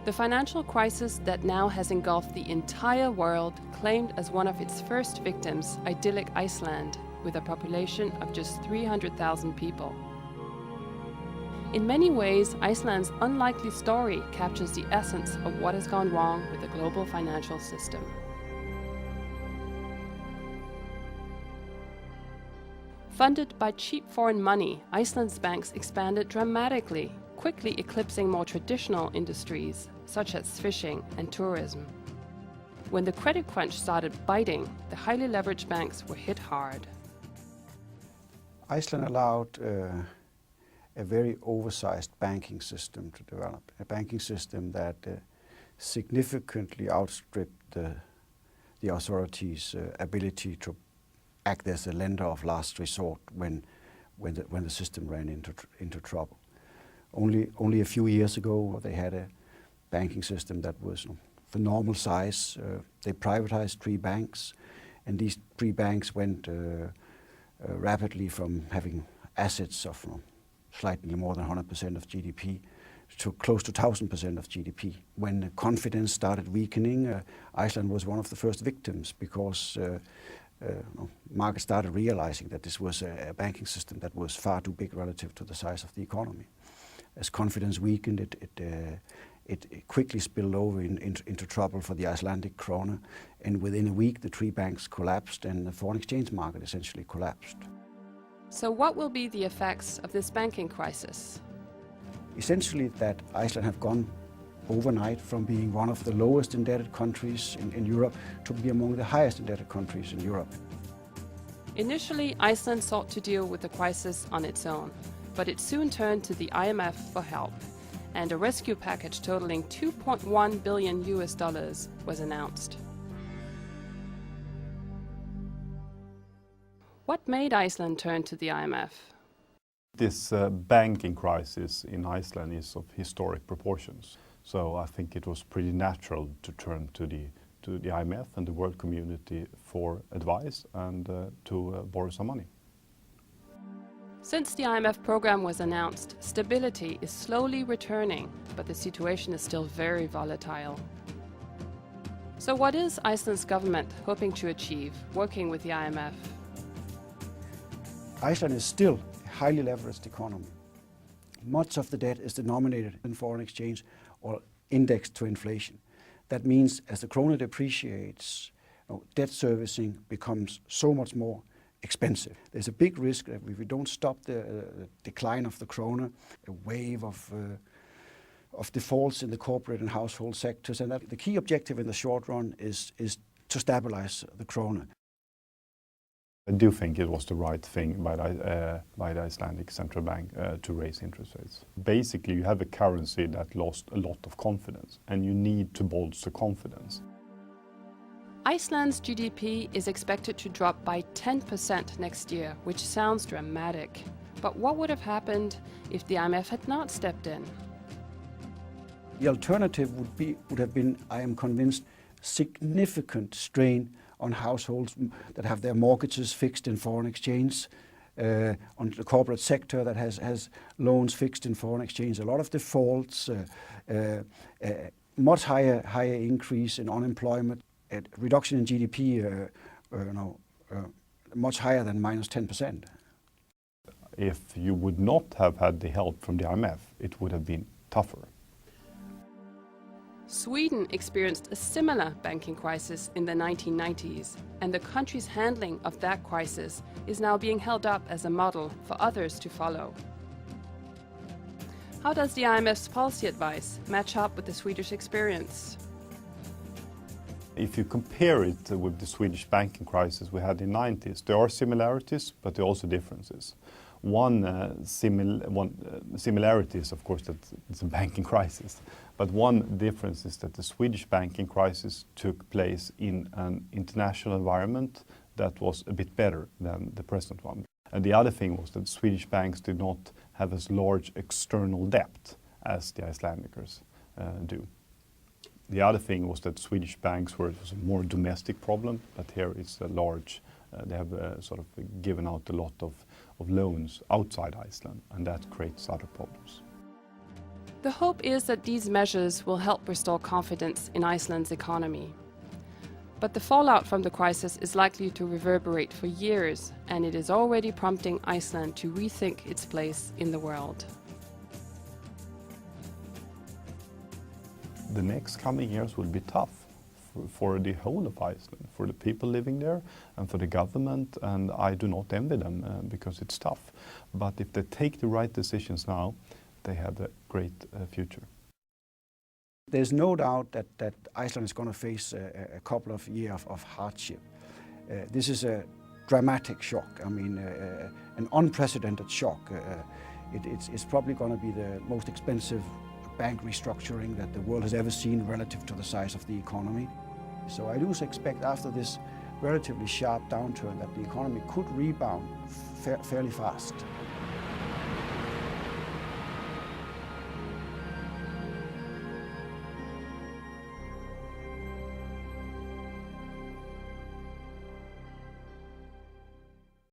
The financial crisis that now has engulfed the entire world claimed as one of its first victims idyllic Iceland, with a population of just 300,000 people. In many ways, Iceland's unlikely story captures the essence of what has gone wrong with the global financial system. Funded by cheap foreign money, Iceland's banks expanded dramatically, quickly eclipsing more traditional industries, such as fishing and tourism. When the credit crunch started biting, the highly leveraged banks were hit hard. Iceland allowed a very oversized banking system to develop, a banking system that significantly outstripped the authorities' ability to act as a lender of last resort when the system ran into trouble. Only a few years ago, they had a banking system that was for normal size. They privatized 3 banks, and these 3 banks went rapidly from having assets of slightly more than 100% of GDP to close to 1,000% of GDP. When confidence started weakening, Iceland was one of the first victims because markets started realizing that this was a banking system that was far too big relative to the size of the economy. As confidence weakened, it quickly spilled over into trouble for the Icelandic krona, and within a week the 3 banks collapsed and the foreign exchange market essentially collapsed. So what will be the effects of this banking crisis? Essentially that Iceland have gone overnight from being one of the lowest indebted countries in Europe to be among the highest indebted countries in Europe. Initially, Iceland sought to deal with the crisis on its own, but it soon turned to the IMF for help, and a rescue package totaling $2.1 billion was announced. What made Iceland turn to the IMF? This banking crisis in Iceland is of historic proportions. So I think it was pretty natural to turn to the IMF and the world community for advice and to borrow some money. Since the IMF program was announced, stability is slowly returning, but the situation is still very volatile. So what is Iceland's government hoping to achieve working with the IMF? Iceland is still a highly leveraged economy. Much of the debt is denominated in foreign exchange or indexed to inflation. That means as the krona depreciates, debt servicing becomes so much more expensive. There's a big risk that if we don't stop the decline of the krona, a wave of defaults in the corporate and household sectors, and that the key objective in the short run is to stabilize the krona. I do think it was the right thing by the Icelandic central bank to raise interest rates. Basically, you have a currency that lost a lot of confidence, and you need to bolster confidence. Iceland's GDP is expected to drop by 10% next year, which sounds dramatic. But what would have happened if the IMF had not stepped in? The alternative would have been, I am convinced, significant strain on households that have their mortgages fixed in foreign exchange, on the corporate sector that has loans fixed in foreign exchange, a lot of defaults, much higher increase in unemployment, a reduction in GDP much higher than minus 10%. If you would not have had the help from the IMF, it would have been tougher. Sweden experienced a similar banking crisis in the 1990s, and the country's handling of that crisis is now being held up as a model for others to follow. How does the IMF's policy advice match up with the Swedish experience? If you compare it with the Swedish banking crisis we had in the 90s, there are similarities, but there are also differences. One similarity is, of course, that it's a banking crisis. But one difference is that the Swedish banking crisis took place in an international environment that was a bit better than the present one. And the other thing was that Swedish banks did not have as large external debt as the Icelanders do. The other thing was that Swedish banks were a more domestic problem, but here it's a large, they have sort of given out a lot of loans outside Iceland, and that creates other problems. The hope is that these measures will help restore confidence in Iceland's economy. But the fallout from the crisis is likely to reverberate for years, and it is already prompting Iceland to rethink its place in the world. The next coming years will be tough for the whole of Iceland, for the people living there and for the government, and I do not envy them because it's tough. But if they take the right decisions now, they have a great future. There's no doubt that Iceland is going to face a couple of years of hardship. This is a dramatic shock. I mean, an unprecedented shock. It's probably going to be the most expensive bank restructuring that the world has ever seen relative to the size of the economy. So I do expect after this relatively sharp downturn that the economy could rebound fairly fast.